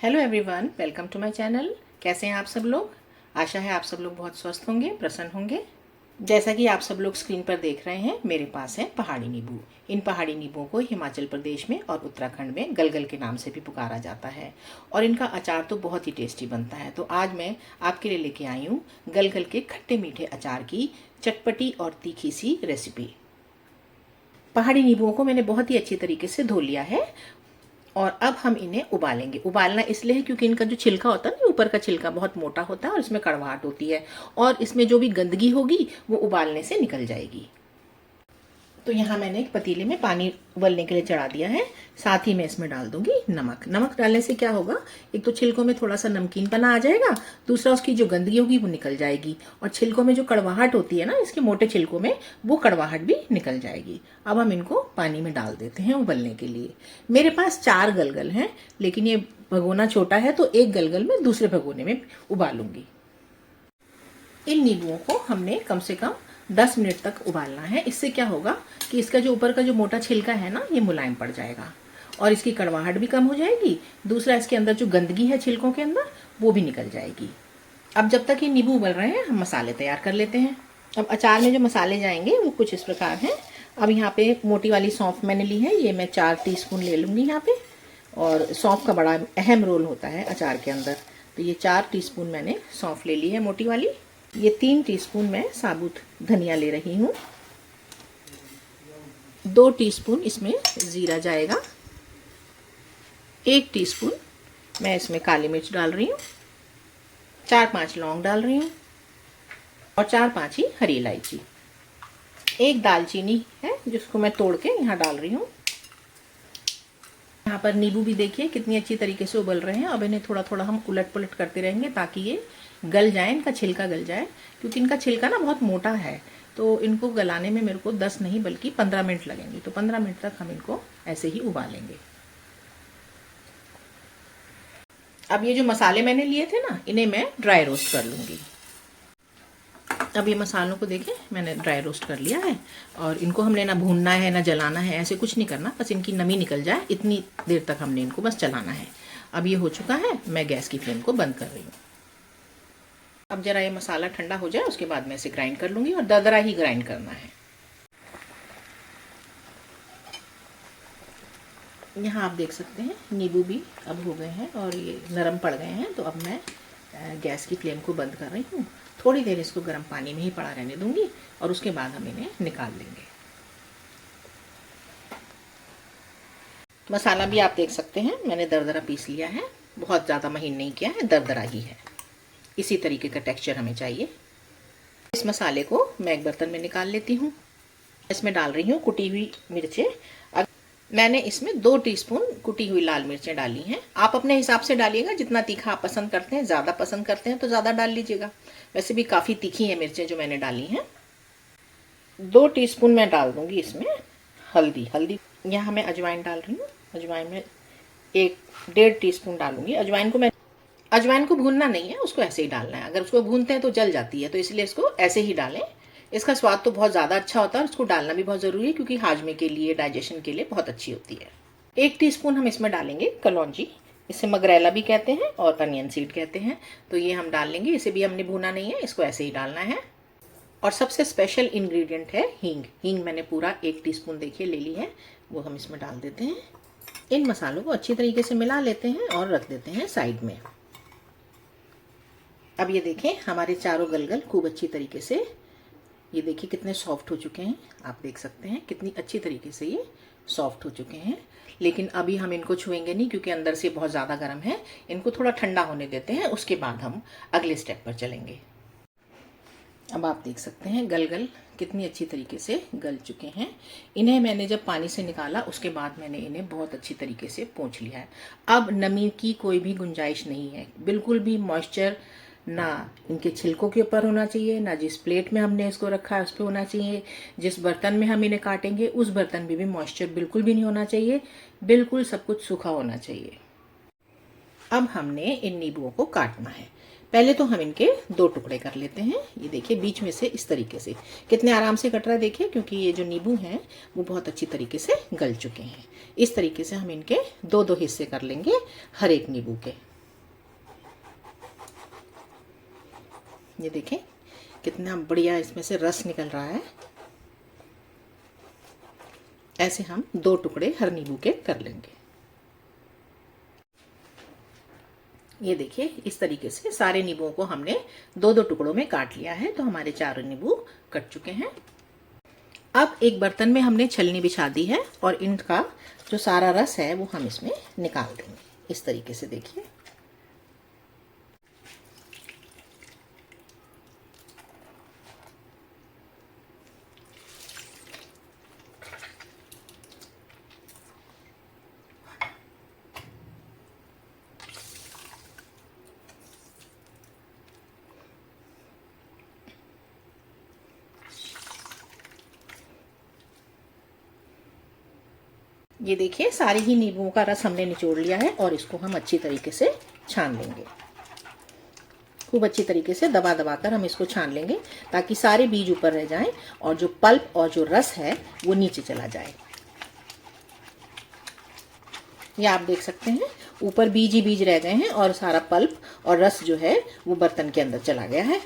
Hello everyone, welcome to my channel. कैसे हैं आप सब लोग? आशा है आप सब लोग बहुत स्वस्थ होंगे, प्रसन्न होंगे। जैसा कि आप सब लोग स्क्रीन पर देख रहे हैं, मेरे पास है पहाड़ी नींबू। इन पहाड़ी नींबुओं को हिमाचल प्रदेश में और उत्तराखंड में गलगल के नाम से भी पुकारा जाता है और इनका अचार तो बहुत ही टेस्टी बनता है। तो आज मैं आपके लिए लेके आई हूँ गलगल के खट्टे मीठे अचार की चटपटी और तीखी सी रेसिपी। पहाड़ी नींबुओं को मैंने बहुत ही अच्छी तरीके से धो लिया है और अब हम इन्हें उबालेंगे। उबालना इसलिए है क्योंकि इनका जो छिलका होता है ना, ऊपर का छिलका बहुत मोटा होता है और इसमें कड़वाहट होती है और इसमें जो भी गंदगी होगी वो उबालने से निकल जाएगी। तो यहाँ मैंने एक पतीले में पानी उबलने के लिए चढ़ा दिया है। साथ ही मैं इसमें डाल दूंगी नमक। नमक डालने से क्या होगा, एक तो छिलकों में थोड़ा सा नमकीनपना आ जाएगा, दूसरा उसकी जो गंदगी होगी वो निकल जाएगी और छिलकों में जो कड़वाहट होती है ना, इसके मोटे छिलकों में, वो कड़वाहट भी निकल जाएगी। अब हम इनको पानी में डाल देते हैं उबलने के लिए। मेरे पास 4 गलगल हैं, लेकिन ये भगोना छोटा है तो एक गलगल में दूसरे भगोने में उबालूंगी। इन नींबुओं को हमने कम से कम 10 मिनट तक उबालना है। इससे क्या होगा कि इसका जो ऊपर का जो मोटा छिलका है ना, ये मुलायम पड़ जाएगा और इसकी कड़वाहट भी कम हो जाएगी। दूसरा, इसके अंदर जो गंदगी है छिलकों के अंदर, वो भी निकल जाएगी। अब जब तक ये नींबू उबल रहे हैं, हम मसाले तैयार कर लेते हैं। अब अचार में जो मसाले जाएंगे वो कुछ इस प्रकार हैं। अब यहाँ पे मोटी वाली सौंफ मैंने ली है, ये मैं 4 टीस्पून ले लूँगी यहाँ पे। और सौंफ का बड़ा अहम रोल होता है अचार के अंदर, तो ये 4 टीस्पून मैंने सौंफ ले ली है मोटी वाली। ये 3 टीस्पून मैं साबुत धनिया ले रही हूँ। 2 टीस्पून इसमें जीरा जाएगा। 1 टीस्पून मैं इसमें काली मिर्च डाल रही हूँ। 4-5 लौंग डाल रही हूँ और 4-5 ही हरी इलायची। 1 दालचीनी है जिसको मैं तोड़ के यहाँ डाल रही हूँ। यहाँ पर नींबू भी देखिए कितनी अच्छी तरीके से उबल रहे हैं। अब इन्हें थोड़ा थोड़ा हम उलट पुलट करते रहेंगे ताकि ये गल जाए, इनका छिलका गल जाए, क्योंकि इनका छिलका ना बहुत मोटा है। तो इनको गलाने में मेरे को 10 नहीं बल्कि 15 मिनट लगेंगे। तो 15 मिनट तक हम इनको ऐसे ही उबालेंगे। अब ये जो मसाले मैंने लिए थे ना, इन्हें मैं ड्राई रोस्ट कर लूँगी। अब ये मसालों को देखें, मैंने ड्राई रोस्ट कर लिया है और इनको हमने ना भूनना है ना जलाना है, ऐसे कुछ नहीं करना, बस इनकी नमी निकल जाए इतनी देर तक हमने इनको बस चलाना है। अब ये हो चुका है, मैं गैस की फ्लेम को बंद कर रही हूँ। अब जरा ये मसाला ठंडा हो जाए, उसके बाद मैं इसे ग्राइंड कर लूँगी और दरदरा ही ग्राइंड करना है। यहाँ आप देख सकते हैं नींबू भी अब हो गए हैं और ये नरम पड़ गए हैं। तो अब मैं गैस की फ्लेम को बंद कर रही हूँ। थोड़ी देर इसको गर्म पानी में ही पड़ा रहने दूंगी और उसके बाद हम इन्हें निकाल लेंगे। मसाला भी आप देख सकते हैं मैंने दरदरा पीस लिया है, बहुत ज़्यादा महीन नहीं किया है, दरदरा ही है। इसी तरीके का टेक्सचर हमें चाहिए। इस मसाले को मैं एक बर्तन में निकाल लेती हूँ। इसमें डाल रही हूँ कुटी हुई मिर्चें। मैंने इसमें 2 टीस्पून कुटी हुई लाल मिर्चें डाली हैं। आप अपने हिसाब से डालिएगा, जितना तीखा आप पसंद करते हैं, ज़्यादा पसंद करते हैं तो ज़्यादा डाल लीजिएगा। वैसे भी काफ़ी तीखी हैं मिर्चें जो मैंने डाली हैं। 2 टीस्पून मैं डाल दूंगी इसमें हल्दी। यहाँ मैं अजवाइन डाल रही हूँ। अजवाइन में 1-1.5 टीस्पून डालूंगी। अजवाइन को भूनना नहीं है, उसको ऐसे ही डालना है। अगर उसको भूनते हैं तो जल जाती है, तो इसलिए इसको ऐसे ही डालें। इसका स्वाद तो बहुत ज़्यादा अच्छा होता है और इसको डालना भी बहुत ज़रूरी है, क्योंकि हाजमे के लिए, डाइजेशन के लिए बहुत अच्छी होती है। 1 टीस्पून हम इसमें डालेंगे कलौंजी, इसे मगरेला भी कहते हैं और अनियन सीड कहते हैं। तो ये हम डाल लेंगे। इसे भी हमने भूना नहीं है, इसको ऐसे ही डालना है। और सबसे स्पेशल इंग्रेडिएंट है हींग। हींग मैंने पूरा 1 टीस्पून देखिए ले ली है, वो हम इसमें डाल देते हैं। इन मसालों को अच्छी तरीके से मिला लेते हैं और रख देते हैं साइड में। अब ये देखें हमारे चारों गलगल खूब अच्छी तरीके से, ये देखिए कितने सॉफ्ट हो चुके हैं। आप देख सकते हैं कितनी अच्छी तरीके से ये सॉफ्ट हो चुके हैं। लेकिन अभी हम इनको छुएंगे नहीं, क्योंकि अंदर से बहुत ज़्यादा गर्म है। इनको थोड़ा ठंडा होने देते हैं, उसके बाद हम अगले स्टेप पर चलेंगे। अब आप देख सकते हैं गलगल कितनी अच्छी तरीके से गल चुके हैं। इन्हें मैंने जब पानी से निकाला, उसके बाद मैंने इन्हें बहुत अच्छी तरीके से पोंछ लिया है। अब नमी की कोई भी गुंजाइश नहीं है, बिल्कुल भी मॉइस्चर ना इनके छिलकों के ऊपर होना चाहिए, ना जिस प्लेट में हमने इसको रखा है उस पर होना चाहिए। जिस बर्तन में हम इन्हें काटेंगे उस बर्तन में भी मॉइस्चर बिल्कुल भी नहीं होना चाहिए। बिल्कुल सब कुछ सूखा होना चाहिए। अब हमने इन नींबुओं को काटना है। पहले तो हम इनके 2 टुकड़े कर लेते हैं। ये देखिए बीच में से इस तरीके से कितने आराम से कट रहा है, देखिए, क्योंकि ये जो नींबू हैं वो बहुत अच्छी तरीके से गल चुके हैं। इस तरीके से हम इनके 2-2 हिस्से कर लेंगे हर एक नींबू के। ये देखें कितना बढ़िया इसमें से रस निकल रहा है। ऐसे हम 2 टुकड़े हर नींबू के कर लेंगे। ये देखिए इस तरीके से सारे नींबुओं को हमने 2-2 टुकड़ों में काट लिया है। तो हमारे 4 नींबू कट चुके हैं। अब एक बर्तन में हमने छलनी बिछा दी है और इनका जो सारा रस है वो हम इसमें निकाल देंगे। इस तरीके से देखिए। ये देखिए सारे ही नींबुओं का रस हमने निचोड़ लिया है और इसको हम अच्छी तरीके से छान लेंगे। खूब अच्छी तरीके से दबा दबा कर हम इसको छान लेंगे ताकि सारे बीज ऊपर रह जाएं और जो पल्प और जो रस है वो नीचे चला जाए। ये आप देख सकते हैं ऊपर बीज ही बीज रह गए हैं और सारा पल्प और रस जो है वो बर्तन के अंदर चला गया है।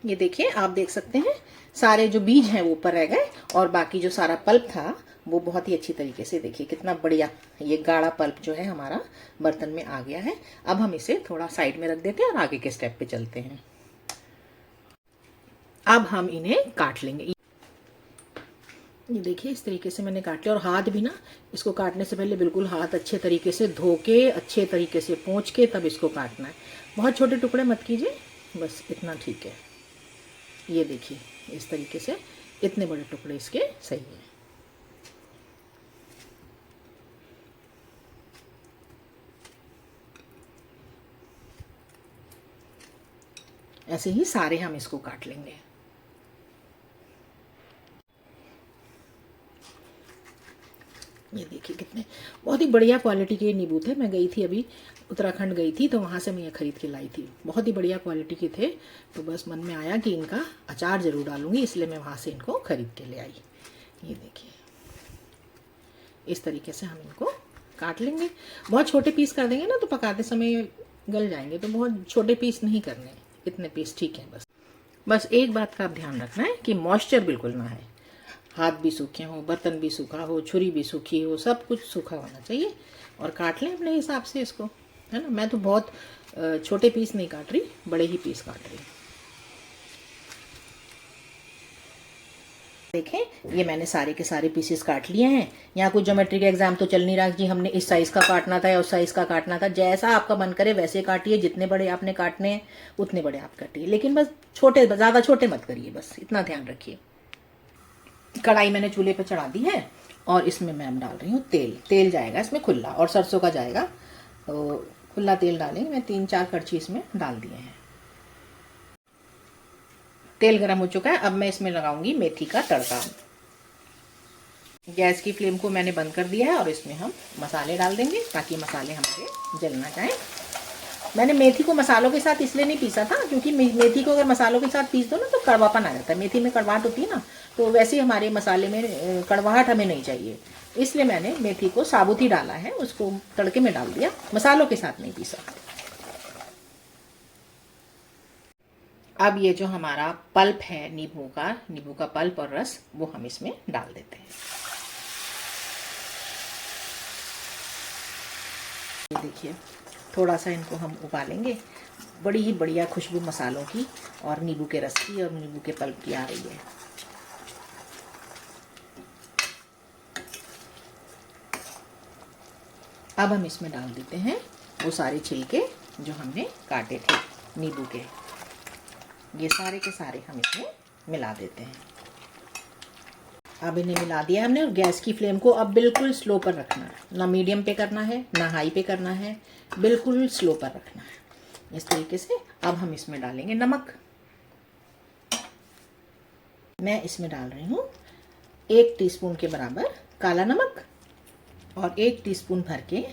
ये देखिए आप देख सकते हैं सारे जो बीज हैं वो ऊपर रह गए और बाकी जो सारा पल्प था वो बहुत ही अच्छी तरीके से देखिए कितना बढ़िया ये गाढ़ा पल्प जो है हमारा बर्तन में आ गया है। अब हम इसे थोड़ा साइड में रख देते हैं और आगे के स्टेप पे चलते हैं। अब हम इन्हें काट लेंगे। ये देखिए इस तरीके से मैंने काट लिया और हाथ भी ना इसको काटने से पहले बिल्कुल हाथ अच्छे तरीके से धो के अच्छे तरीके से पोंछ के तब इसको काटना है। बहुत छोटे टुकड़े मत कीजिए, बस इतना ठीक है। ये देखिए इस तरीके से इतने बड़े टुकड़े इसके सही है। ऐसे ही सारे हम इसको काट लेंगे। ये देखिए कितने बहुत ही बढ़िया क्वालिटी के नींबू थे। मैं गई थी अभी उत्तराखंड गई थी तो वहाँ से मैं ये खरीद के लाई थी। बहुत ही बढ़िया क्वालिटी के थे तो बस मन में आया कि इनका अचार ज़रूर डालूंगी, इसलिए मैं वहाँ से इनको खरीद के ले आई। ये देखिए इस तरीके से हम इनको काट लेंगे। बहुत छोटे पीस कर देंगे ना तो पकाते समय गल जाएंगे, तो बहुत छोटे पीस नहीं करने, इतने पीस ठीक है। बस एक बात का आप ध्यान रखना है कि मॉइस्चर बिल्कुल ना है। हाथ भी सूखे हो, बर्तन भी सूखा हो, छुरी भी सूखी हो, सब कुछ सूखा होना चाहिए। और काट लें अपने हिसाब से इसको, है ना। मैं तो बहुत छोटे पीस नहीं काट रही, बड़े ही पीस काट रही। देखें ये मैंने सारे के सारे पीसेस काट लिए हैं। यहाँ कोई ज्योमेट्री का एग्जाम तो चल नहीं रहा कि हमने इस साइज़ का काटना था या उस साइज़ का काटना था। जैसा आपका मन करे वैसे काटिए, जितने बड़े आपने काटने हैं उतने बड़े आप काटिए, लेकिन बस छोटे, ज़्यादा छोटे मत करिए, बस इतना ध्यान रखिए। कढ़ाई मैंने चूल्हे पर चढ़ा दी है और इसमें मैं डाल रही हूँ तेल। तेल जाएगा इसमें खुला और सरसों का जाएगा, तो खुला तेल डालेंगे। मैं 3-4 कड़छी इसमें डाल दिए हैं। तेल गरम हो चुका है, अब मैं इसमें लगाऊंगी मेथी का तड़का। गैस की फ्लेम को मैंने बंद कर दिया है और इसमें हम मसाले डाल देंगे ताकि मसाले हमारे जल ना जाएं। मैंने मेथी को मसालों के साथ इसलिए नहीं पीसा था क्योंकि मेथी को अगर मसालों के साथ पीस दो ना तो कड़वापन आ जाता है। मेथी में कड़वाहट होती है ना, तो वैसे हमारे मसाले में कड़वाहट हमें नहीं चाहिए, इसलिए मैंने मेथी को साबुत ही डाला है, उसको तड़के में डाल दिया, मसालों के साथ नहीं पीसा। अब ये जो हमारा पल्प है नींबू का पल्प और रस, वो हम इसमें डाल देते हैं। देखिए थोड़ा सा इनको हम उबालेंगे। बड़ी ही बढ़िया खुशबू मसालों की और नींबू के रस की और नींबू के पल्प की आ रही है। अब हम इसमें डाल देते हैं वो सारे छिलके जो हमने काटे थे नींबू के। ये सारे के सारे हम इसमें मिला देते हैं। अब इन्हें मिला दिया हमने और गैस की फ्लेम को अब बिल्कुल स्लो पर रखना है, ना मीडियम पे करना है ना हाई पे करना है, बिल्कुल स्लो पर रखना है। इस तरीके से अब हम इसमें डालेंगे नमक। मैं इसमें डाल रही हूँ 1 टीस्पून के बराबर काला नमक और 1 टीस्पून भर के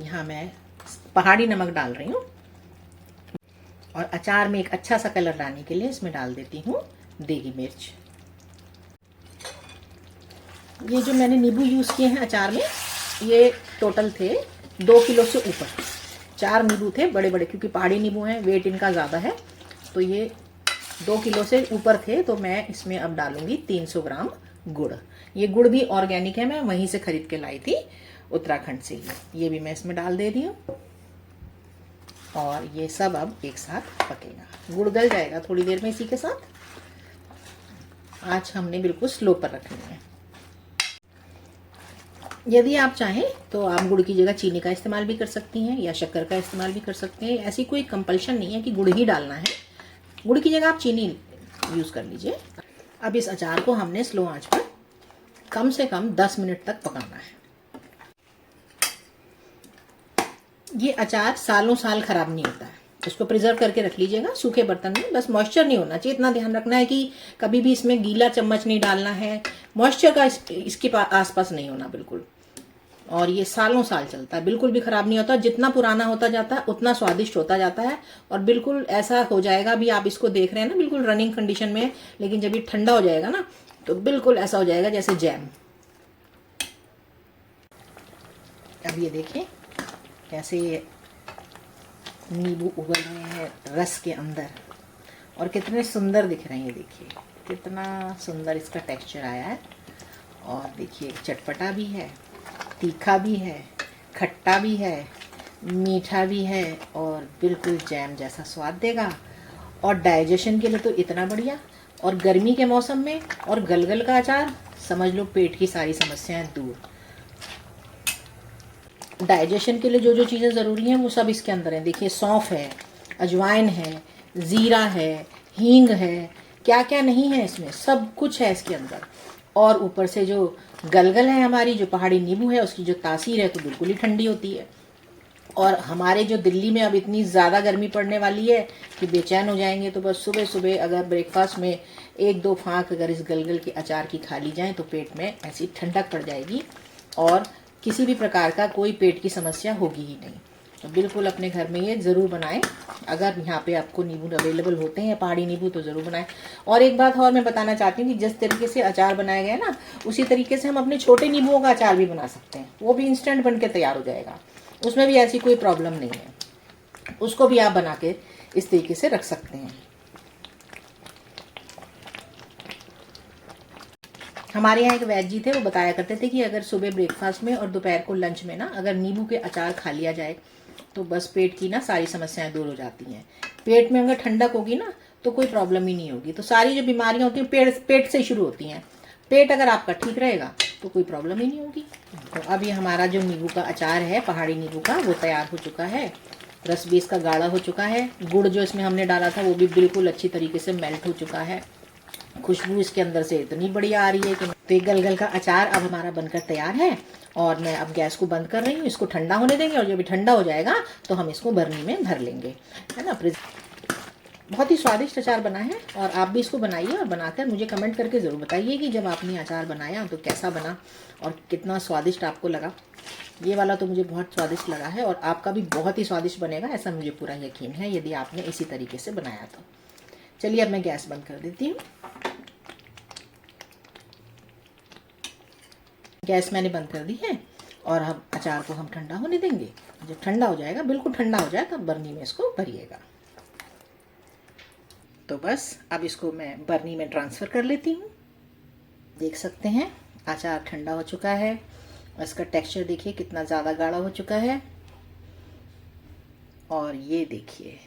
यहाँ मैं पहाड़ी नमक डाल रही हूँ। और अचार में एक अच्छा सा कलर लाने के लिए इसमें डाल देती हूँ देगी मिर्च। ये जो मैंने नींबू यूज़ किए हैं अचार में, ये टोटल थे 2 किलो से ऊपर। 4 नींबू थे बड़े बड़े, क्योंकि पहाड़ी नींबू हैं, वेट इनका ज़्यादा है, तो ये 2 किलो से ऊपर थे। तो मैं इसमें अब डालूंगी 300 ग्राम गुड़। ये गुड़ भी ऑर्गेनिक है, मैं वहीं से खरीद के लाई थी, उत्तराखंड से ही। ये भी मैं इसमें डाल दे रही हूँ और ये सब अब एक साथ पकेगा। गुड़ गल जाएगा थोड़ी देर में इसी के साथ। आँच हमने बिल्कुल स्लो पर रखनी है। यदि आप चाहें तो आप गुड़ की जगह चीनी का इस्तेमाल भी कर सकती हैं या शक्कर का इस्तेमाल भी कर सकते हैं। ऐसी कोई कंपल्शन नहीं है कि गुड़ ही डालना है, गुड़ की जगह आप चीनी यूज़ कर लीजिए। अब इस अचार को हमने स्लो आंच पर कम से कम 10 मिनट तक पकाना है। ये अचार सालों साल खराब नहीं होता है, इसको प्रिजर्व करके रख लीजिएगा सूखे बर्तन में। बस मॉइस्चर नहीं होना चाहिए, इतना ध्यान रखना है कि कभी भी इसमें गीला चम्मच नहीं डालना है, मॉइस्चर का इसके आसपास नहीं होना बिल्कुल। और ये सालों साल चलता है, बिल्कुल भी खराब नहीं होता। जितना पुराना होता जाता है उतना स्वादिष्ट होता जाता है और बिल्कुल ऐसा हो जाएगा। अभी आप इसको देख रहे हैं ना, बिल्कुल रनिंग कंडीशन में, लेकिन जब ये ठंडा हो जाएगा ना तो बिल्कुल ऐसा हो जाएगा जैसे जैम। अब ये देखिए कैसे नींबू उबल रहे हैं रस के अंदर और कितने सुंदर दिख रहे हैं। ये देखिए कितना सुंदर इसका टेक्सचर आया है। और देखिए चटपटा भी है, तीखा भी है, खट्टा भी है, मीठा भी है और बिल्कुल जैम जैसा स्वाद देगा। और डाइजेशन के लिए तो इतना बढ़िया। और गर्मी के मौसम में और गलगल का अचार, समझ लो पेट की सारी समस्याएं दूर। डाइजेशन के लिए जो जो चीज़ें ज़रूरी हैं वो सब इसके अंदर है। देखिए सौंफ है, अजवाइन है, ज़ीरा है, हींग है, क्या क्या नहीं है इसमें, सब कुछ है इसके अंदर। और ऊपर से जो गलगल है हमारी, जो पहाड़ी नींबू है, उसकी जो तासीर है तो बिल्कुल ही ठंडी होती है। और हमारे जो दिल्ली में अब इतनी ज़्यादा गर्मी पड़ने वाली है कि बेचैन हो जाएंगे, तो बस सुबह सुबह अगर ब्रेकफास्ट में 1-2 फाँक अगर इस गलगल के अचार की खा ली जाए तो पेट में ऐसी ठंडक पड़ जाएगी और किसी भी प्रकार का कोई पेट की समस्या होगी ही नहीं। तो बिल्कुल अपने घर में ये ज़रूर बनाएं। अगर यहाँ पे आपको नींबू अवेलेबल होते हैं पहाड़ी नींबू तो ज़रूर बनाएं। और एक बात और मैं बताना चाहती हूँ कि जिस तरीके से अचार बनाया गया ना, उसी तरीके से हम अपने छोटे नींबुओं का अचार भी बना सकते हैं। वो भी इंस्टेंट बन के तैयार हो जाएगा, उसमें भी ऐसी कोई प्रॉब्लम नहीं है। उसको भी आप बना के इस तरीके से रख सकते हैं। हमारे यहाँ एक वैद जी थे, वो बताया करते थे कि अगर सुबह ब्रेकफास्ट में और दोपहर को लंच में ना अगर नींबू के अचार खा लिया जाए तो बस पेट की ना सारी समस्याएं दूर हो जाती हैं। पेट में अगर ठंडक होगी ना तो कोई प्रॉब्लम ही नहीं होगी। तो सारी जो बीमारियां होती हैं पेट से शुरू होती हैं। पेट अगर आपका ठीक रहेगा तो कोई प्रॉब्लम ही नहीं होगी। तो अब ये हमारा जो नींबू का अचार है पहाड़ी नींबू का, वो तैयार हो चुका है। रस भी इसका गाढ़ा हो चुका है। गुड़ जो इसमें हमने डाला था वो भी बिल्कुल अच्छी तरीके से मेल्ट हो चुका है। खुशबू इसके अंदर से इतनी बढ़िया आ रही है कि तो ये गलगल का अचार अब हमारा बनकर तैयार है। और मैं अब गैस को बंद कर रही हूँ, इसको ठंडा होने देंगे और जब भी ठंडा हो जाएगा तो हम इसको बरनी में भर लेंगे, है ना। बहुत ही स्वादिष्ट अचार बना है और आप भी इसको बनाइए और बनाकर मुझे कमेंट करके ज़रूर बताइए कि जब आपने अचार बनाया तो कैसा बना और कितना स्वादिष्ट आपको लगा। ये वाला तो मुझे बहुत स्वादिष्ट लगा है और आपका भी बहुत ही स्वादिष्ट बनेगा, ऐसा मुझे पूरा यकीन है यदि आपने इसी तरीके से बनाया तो। चलिए अब मैं गैस बंद कर देती हूँ। गैस मैंने बंद कर दी है और अब अचार को हम ठंडा होने देंगे। जब ठंडा हो जाएगा, बिल्कुल ठंडा हो जाए, तब बरनी में इसको भरिएगा। तो बस अब इसको मैं बरनी में ट्रांसफ़र कर लेती हूँ। देख सकते हैं अचार ठंडा हो चुका है और इसका टेक्सचर देखिए कितना ज़्यादा गाढ़ा हो चुका है। और ये देखिए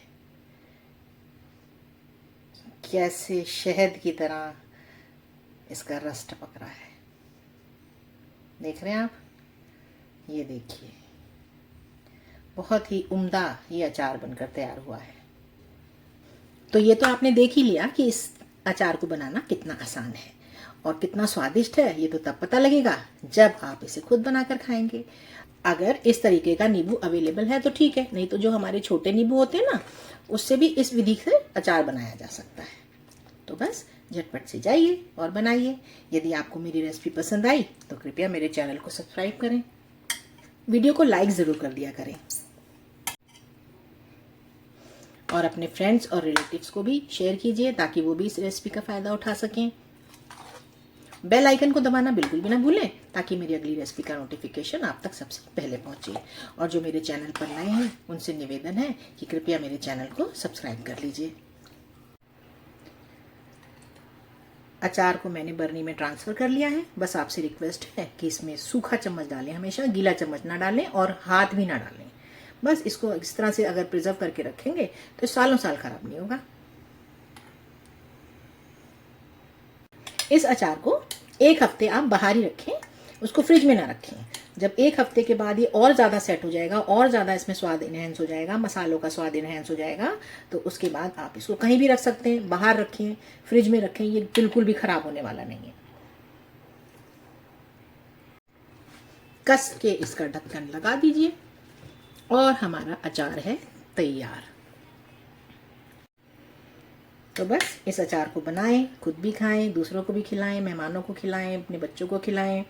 कैसे शहद की तरह इसका रस टपक रहा है, देख रहे हैं आप। ये देखिए बहुत ही उम्दा ये अचार बनकर तैयार हुआ है। तो ये तो आपने देख ही लिया कि इस अचार को बनाना कितना आसान है और कितना स्वादिष्ट है। ये तो तब पता लगेगा जब आप इसे खुद बनाकर खाएंगे। अगर इस तरीके का नींबू अवेलेबल है तो ठीक है, नहीं तो जो हमारे छोटे नींबू होते हैं ना, उससे भी इस विधि से अचार बनाया जा सकता है। तो बस झटपट से जाइए और बनाइए। यदि आपको मेरी रेसिपी पसंद आई तो कृपया मेरे चैनल को सब्सक्राइब करें, वीडियो को लाइक ज़रूर कर दिया करें और अपने फ्रेंड्स और रिलेटिव्स को भी शेयर कीजिए ताकि वो भी इस रेसिपी का फ़ायदा उठा सकें। बेल आइकन को दबाना बिल्कुल भी ना भूलें ताकि मेरी अगली रेसिपी का नोटिफिकेशन आप तक सबसे पहले पहुंचे। और जो मेरे चैनल पर नए हैं उनसे निवेदन है कि कृपया मेरे चैनल को सब्सक्राइब कर लीजिए। अचार को मैंने बर्नी में ट्रांसफ़र कर लिया है। बस आपसे रिक्वेस्ट है कि इसमें सूखा चम्मच डालें, हमेशा गीला चम्मच ना डालें और हाथ भी ना डालें। बस इसको इस तरह से अगर प्रिजर्व करके रखेंगे तो सालों साल खराब नहीं होगा। इस अचार को 1 हफ्ते आप बाहर ही रखें, उसको फ्रिज में ना रखें। जब 1 हफ्ते के बाद ये और ज़्यादा सेट हो जाएगा, और ज़्यादा इसमें स्वाद इनहेंस हो जाएगा, मसालों का स्वाद इनहेंस हो जाएगा, तो उसके बाद आप इसको कहीं भी रख सकते हैं। बाहर रखें, फ्रिज में रखें, ये बिल्कुल भी ख़राब होने वाला नहीं है। कस के इसका ढक्कन लगा दीजिए और हमारा अचार है तैयार। तो बस इस अचार को बनाएं, खुद भी खाएं, दूसरों को भी खिलाएं, मेहमानों को खिलाएं, अपने बच्चों को खिलाएं।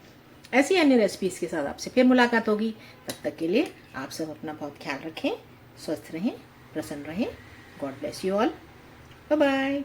ऐसी अन्य रेसिपीज़ के साथ आपसे फिर मुलाकात होगी। तब तक के लिए आप सब अपना बहुत ख्याल रखें, स्वस्थ रहें, प्रसन्न रहें। God bless you all. Bye bye.